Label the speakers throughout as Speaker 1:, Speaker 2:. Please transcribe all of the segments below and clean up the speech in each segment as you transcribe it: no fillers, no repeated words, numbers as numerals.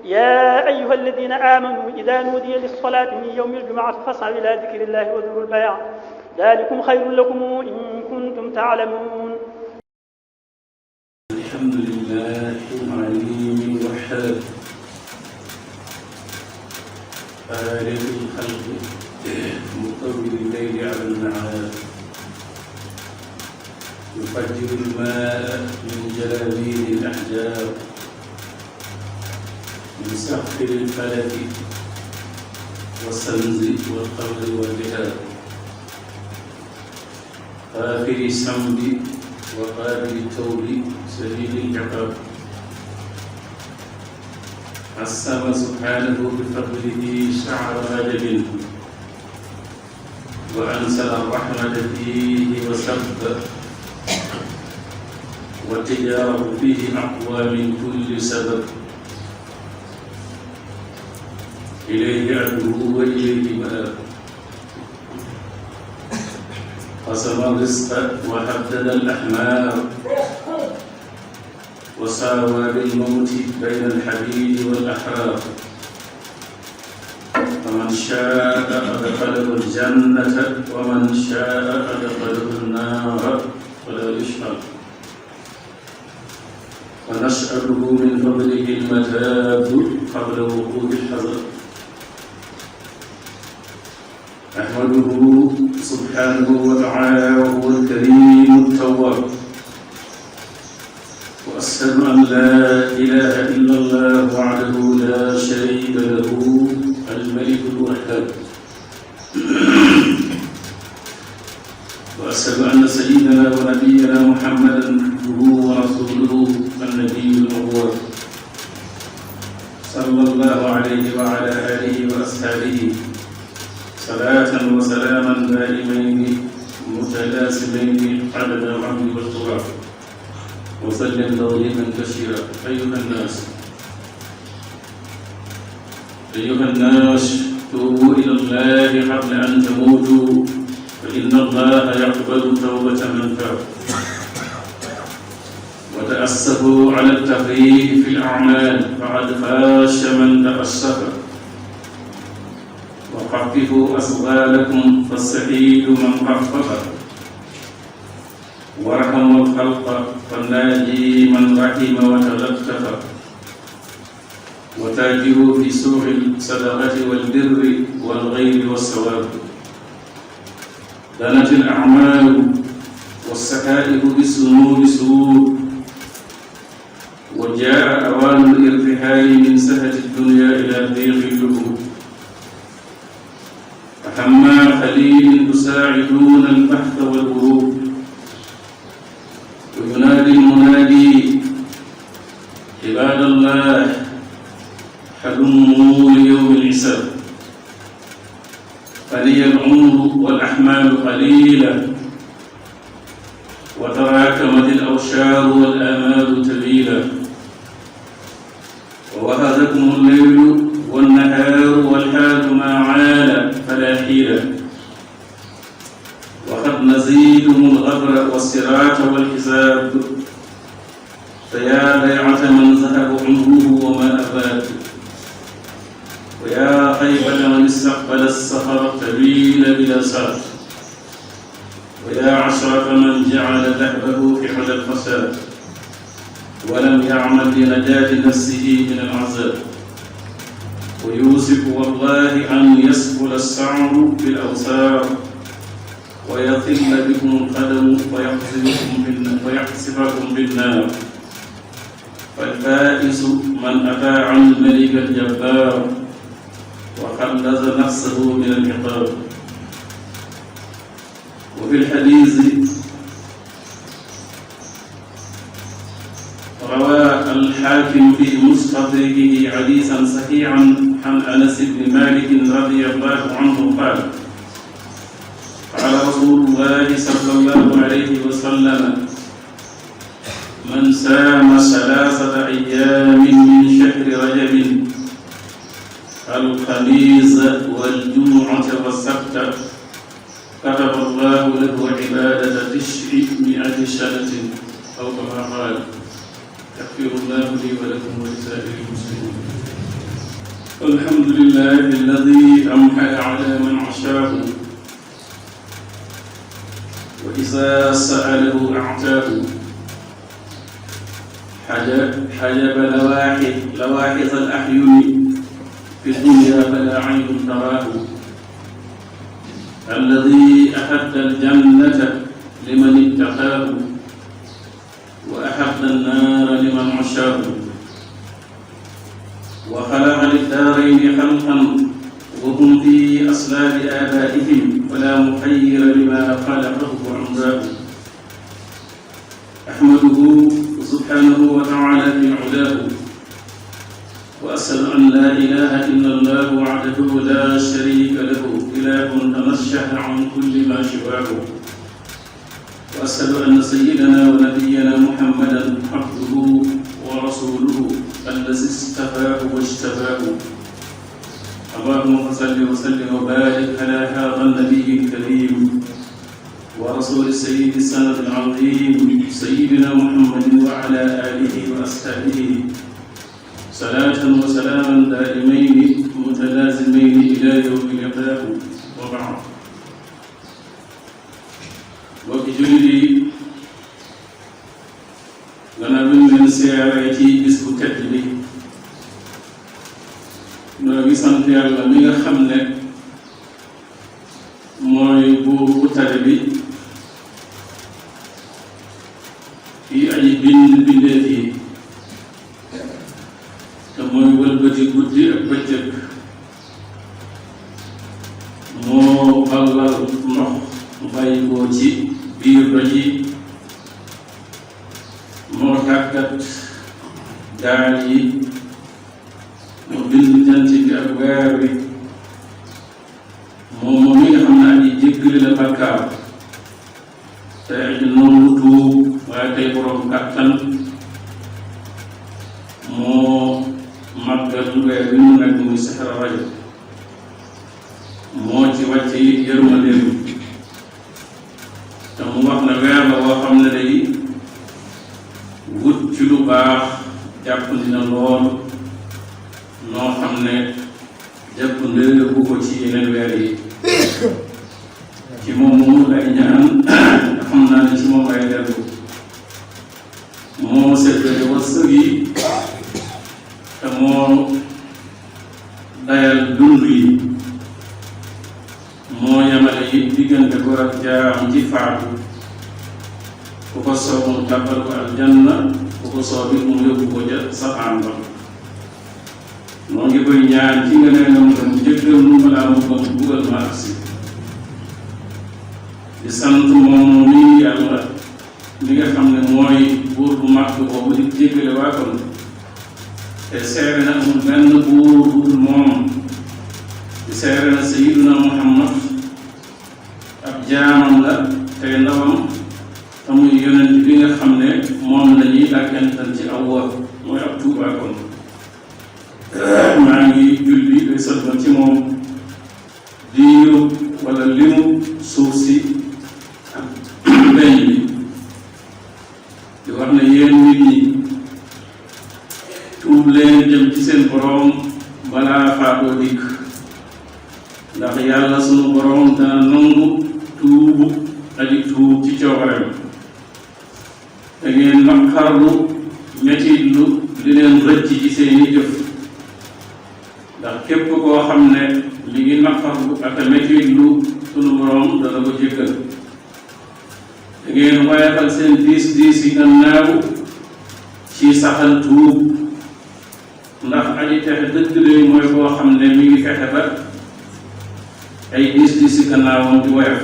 Speaker 1: يا أيها الذين آمنوا إذا نودي للصلاة من يوم الجمعة فاسعوا إلى ذكر الله وذروا البيع ذلكم خير لكم إن كنتم تعلمون.
Speaker 2: الحمد لله العليم الوهاب خالق الخلق مطول الليل على النهار يفجر الماء من جلابيب الأحجار مسخر الفلك والسنز والقمر والبهار غافر السمد وقابل التوب سبيل العقاب قسم سبحانه بفضله شعر رجب وأنزل الرحمة فيه وسب والتجارة فيه أقوى من كل سبب إليه عدو وإليه مآب قسم الرزق وحدد الأحمار وساوى بالموت بين الحبيب والأحرار فمن شاء أدخله الجنة ومن شاء أدخله النار ولا يشقى ونسأله من فضله المتاب قبل وقوع الحذر أحمده سبحانه وتعالى وهو الكريم التواب وأشهد أن لا إله إلا الله وحده لا شريك له الملك الوهاب وأشهد أن سيدنا ونبينا محمدا عبده ورسوله النبي الأول صلى الله عليه وعلى آله وأصحابه صلاة وسلاما دائمين متلازمين عدد العمر والتراب وسلم تسليما كثيرا. أيها الناس توبوا إلى الله قبل أن تموتوا فإن الله يقبل توبة من تاب وتأسفوا على التفريط في الأعمال فقد فاش من تأسف وخففوا أصغالكم فالسعيد من خفف ورحموا الخلق فالناجي من رحم وتلطف وتاجروا في سوق الصدقة والبر والغير والثواب دنت الأعمال والسكائب بالذنوب سوء وجاء أوان الارتحال من سهة الدنيا إلى ضيق اللهوب فحما خليل تساعدون البحث والهروب وينادي المنادي عباد الله حلموا ليوم الحساب فلي العمر والأحمال قليلة وتراكمت الأوشار والآمال تبيلا ووهدكم الليل والنهار والحال ما عال فلا حيلة وقد نزيدهم الغبر والصراط والحساب فيا بيعة من ذهب عمره وما أباد ويا خيبة من استقبل السفر الطويل بلا ساد ويا عشرة من جعل ذهبه في حل الفساد ولم يعمل لنجاة نفسه من العذاب ويوسف والله أن يسهل السعر بالأوسار ويطل بكم القدم ويحسبكم بالنار فالفائز من أطاع الملك الجبار وخلص نفسه من العقاب. وفي الحديث روى الحاكم في مستدركه حديثا صحيحا عن أنس بن مالك رضي الله عنه قال قال رسول الله صلى الله عليه وسلم من سام 3 أيام من شهر رجب الخميس والجمعة والسبت كتب الله له عبادة 900 سنة أو كما قال. يغفر الله لي ولكم ولسائر المسلمين. الحمد لله الذي أمحل على من عشاه وإذا سأله أعتاه حجب لواحظ الأحيان في الدنيا فلا عين تراه الذي أحد الجنة لمن اتقاه وأحب النار لمن عشاه وخلق للدارين خلقا وهم في أصلاب آبائهم ولا مخير لما خلقه وعمزاه أحمده سبحانه وتعالى في علاه وأشهد أن لا إله إلا الله وحده لا شريك له إله تنشأ عن كل ما سواه وأشهد أن سيدنا ونبينا محمدا عبده ورسوله الذي اصطفاه واجتباه اللهم صل وسلم وبارك على هذا النبي الكريم ورسول السيد السند العظيم سيدنا محمد وعلى آله وأصحابه صلاة وسلاما دائمين متلازمين إلى يوم اللقاء وبعد mbokki jullit yi gannaaw bi ñu leen siyaaree ci bis bu tedd bi ñoo ngi sant yàlla mi nga xam ne mooy buur bu tedd bi fii ay bindeef yi te mooy wëlbati guddi ak bëccëg moo ballal ndox mu bàyyi ko ci biir doj yi moo tàggat gaal yi moo bind jant bi ak weer wi moom mi nga xam ne aji jéggale la bàkkaar te aji noonu tuub waaye tey borom kàttan moo màggal weer wi mu nekk muy saxara Rajab moo ci wàcce yi yërmandeem te mu wax ne weer la boo xam ne day wut ci lu baax jàpp dina lool noo xam ne jàpp ndëgg bu ko ci yeneen weer yi ci moom moomu lay ñaan xam naa ne ci moom lay dellu moo seddale wërsëg yi te moo dayal dund yi moo yamale yi diggante góor ak jaam ci faatu ku ko soob mu tàbbal ko aljanna ku ko soob it mu yóbbu ko ja safaan ba moo ngi koy ñaan ci nga nee na mu dem jëggal nu balaa mu ko bugal ma agsi di sant moom mi yàlla mi nga xam ne mooy buur bu màgg boobu di jéggale waa kon te seere na amul benn buur bu moom di seere na sayyiduna Muhammad ab jaamam la tey ndawam te muy yonent bi nga xam ne moom la ñuy dàkkantal ci awwa mooy ab Tuubaa kon maa ngi julli day sëlmal ci moom diiru wala limu suuf si ak beñ bi di wax ne yéen nit ñi tuub leen jëm ci seen borom balaa faatoo dikk ndax yàlla sunu borom dana nangu tuubu aji tuub ci coobareem da ngeen naqarlu metitlu li leen rëcc ci seeni jëf ndax képp koo xam ne li ngi naqarlu ak a metitlu sunu borom dana ko jéggal da ngeen wayafal seen diis yi gannaaw ci saxal tuub ndax aji texe dëgg de mooy koo xam ne mi ngi fexe ba ay diis yi gannaawam di woyof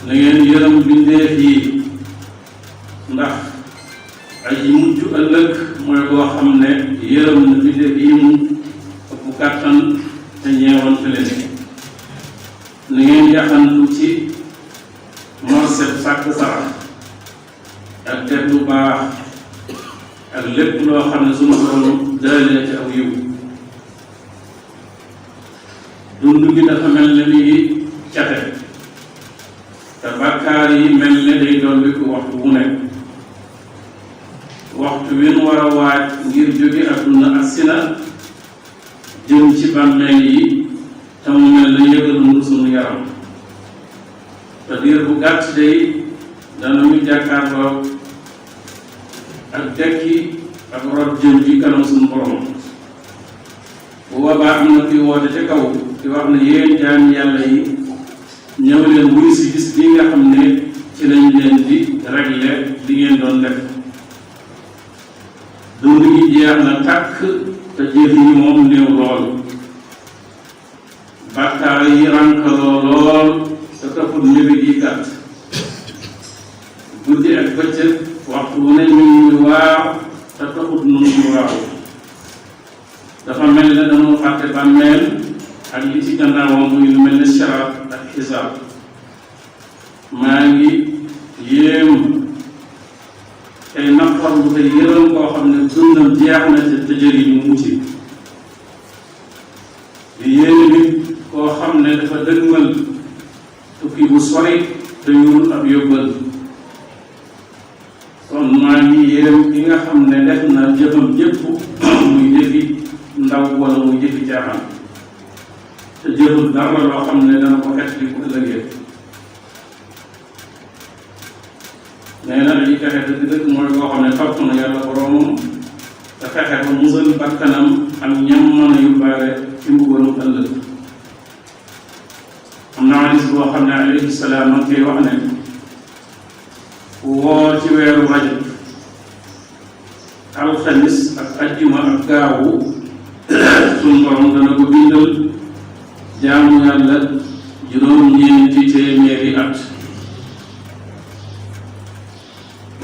Speaker 2: na ngeen yërëm bindeef yi ndax aji mucc ëllëg mooy koo xam ne yërëm na bindeef yi mu ëpp kàttan te ñeewante leen na ngeen yaxantu ci morset sàkk sarax ak def lu baax ak lépp loo xam ne sunu borom daale na ci aw yiw dund gi dafa mel ne mi ngi cate te bàkkaar yi mel ne day dolli ko waxtu wu nekk waxtu wi nu war a waaj ngir jóge adduna ak sina jëm ci bàmmeel yi te mu mel na yëgalul sunu yaram te diir bu gàtt day danañu jàkkaarloo ak dekki ak rot jëm ci kanam sunu borom. bu boobaa am na kuy woote ca kaw di wax ne yéen jaam yàlla yi ñëw leen wuy si bis bi nga xam ne ci lañ leen di régler li ngeen doon def. dund gi jeex na tàkk te jëf yi moom néew lool bàkkaar yi rànkaloo lool te taxul ñëwit yi gàtt guddi ak bëccëg waxtu wu ne ñu ngi waaw te taxul nu ñu waaw dafa mel ne dañoo fàtte bàmmeel ak li ci gannaawam muy lu mel ne siraat ak xisaab. maa ngi yéem tey naqarlu te yërëm koo xam ne dundam jeex na te tëjëri ñu mucc di yéene nit koo xam ne dafa dëgmal tukki bu sori te yorul ab yóbbal. kon maa ngi yéem ki nga xam ne def na jëfam jëpp muy jëfi ndaw wala muy jëfi caaxaan te jëful dara loo xam ne dana ko xet li ko ëllëgee. nee na dañuy fexe dëgg-dëgg mooy koo xam ne topp na yàlla boroomam te fexe ba musal bakkanam ak ñam mën a yóbbaale ci mbugalum ëllëg. am na hadis boo xam ne alayhi salaam ma koy wax ne ku woor ci weeru rajab alxamis ak ajjuma ak gaawu suñ borom dana ko bindal jaamu yàlla juróom-ñeenti téeméeri at.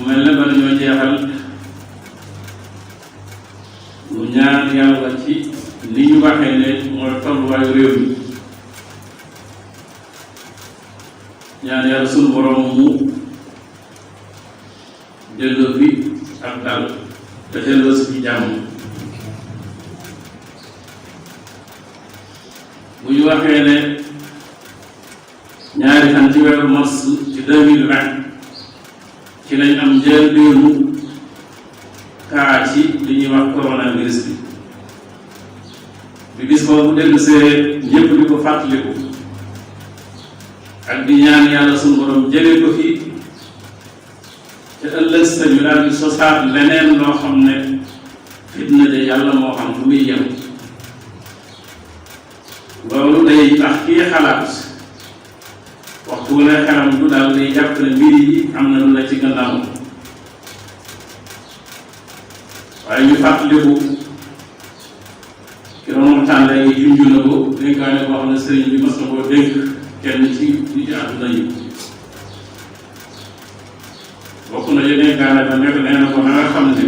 Speaker 2: mel ne bala ñoo jeexal lu ñaan yàlla ci li ñu waxee ne mooy tolluwaayu réew mi ñaan yàlla sunu borom mu delloo fi ak dal te delloo si fi jàmm. bu ñu waxee ne ñaari fan ci weeru mars ci 2020 ci lañ am njëlbéenu kaa ci li ñuy wax coronavirus bi gis boobu dellu see ñëpp di ko fàttaliku ak di ñaan yàlla sunu borom jëlee ko fi te ëllëg sa ñu daal di sosaat leneen loo xam ne fitna de yàlla moo xam fu muy yem. loolu day tax kii xalaat waxtu wu ne xelam du daal day jàpp ne mbir yi am na lu la ci gannaaw. waaye ñu fàttaliku ki doon waxtaan léegi junj na ko dénkaane boo xam ne sëriñ bi mas na koo dénk kenn ci nit yi àdduna yi. bokk na ci dénkaane ba nekk nee na ko na nga xam ne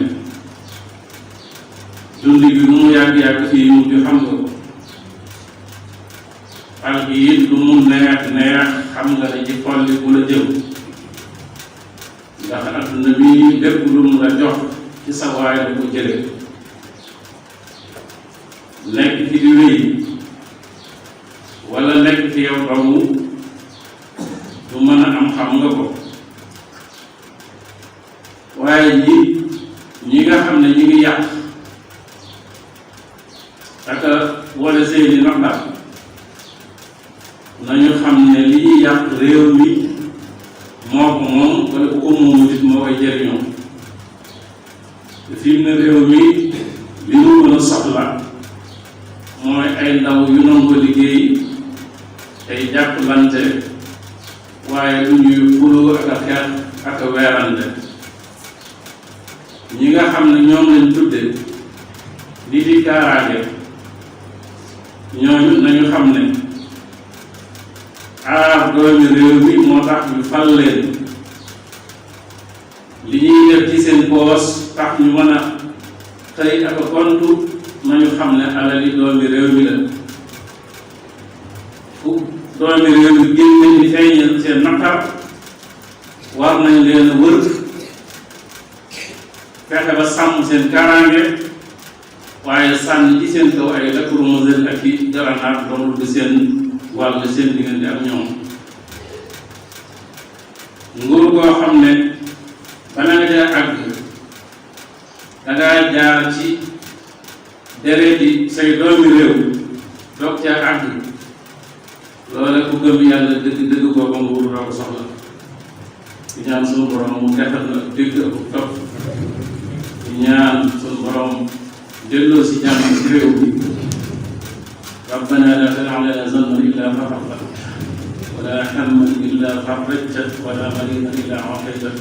Speaker 2: dund gi lu mu yàgg-yàgg fii mu di xam nga ko. xal gi it lu mu neex neex xam nga ne ci xolli bu la jëm ndax adduna bi lépp lu mu la jox ci sa waay la ko jële. nekk fi di wéy wala nekk fi yow doomu du mën a am xam nga ko. waaye ñi nga xam ne ñi ngi yàq ak wala seeni naqar nañu xam ne li ñuy yàq réew mi moo ko moom wala ku ko moomu nit moo koy jëriñoo. te fi mu ne réew mi li mu mën a soxla mooy ay ndaw yu nangoo liggéey tey jàppalante waaye du ñuy xuloo ak a xeex ak a weerante. ñi nga xam ne ñoom lañ tudde li di kaaraange ñooñu nañu xam ne aar doomi réew mi moo tax ñu fal leen. li ñuy def ci seen poos tax ñu mën a xëy ak a kontu nañu xam ne alali doomi réew mi la. fu doomi réew mi génne di feeñal seen naqar war nañ leen a wër fexe ba sàmm seen kaaraange waaye sànni ci seen kaw ay lacrymogène ak i grenade doonul di seen wàll seen diggante ak ñoom. nguur goo xam ne bala nga caa àgg dangaa jaar ci dereeti say doomi réew toog ca àgg loola ku gëm yàlla dëgg-dëgg booba nguur doo ko soxla di ñaan sunu borom mu defal na dégg ak topp di ñaan sunu borom delloo si jàmm si réew bi ربنا لا تدع لنا ذنبا الا غفرته ولا هما الا فرجته ولا مريضا الا عافيته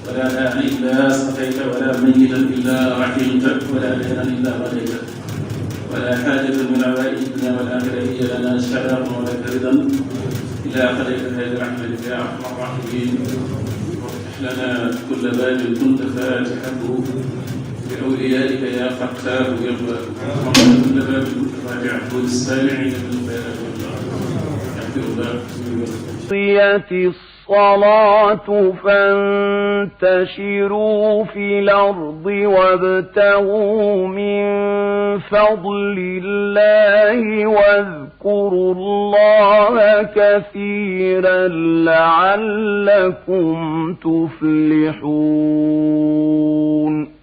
Speaker 2: ولا داعا الا سقيته ولا ميتا الا رحمته ولا دينا الا قضيته ولا حاجة من عوائد الدنيا والآخرة هي لنا شرار ولا كردا إلا قضيتها برحمتك يا أرحم الراحمين وافتح لنا كل باب كنت فاتحه بأوليائك يا فتاه يا الله كل باب كنت فاتحه للسامعين بالخيرات والله
Speaker 3: قضيت الصلاة فانتشروا في الأرض وابتغوا من فضل الله واذكروا الله كثيرا لعلكم تفلحون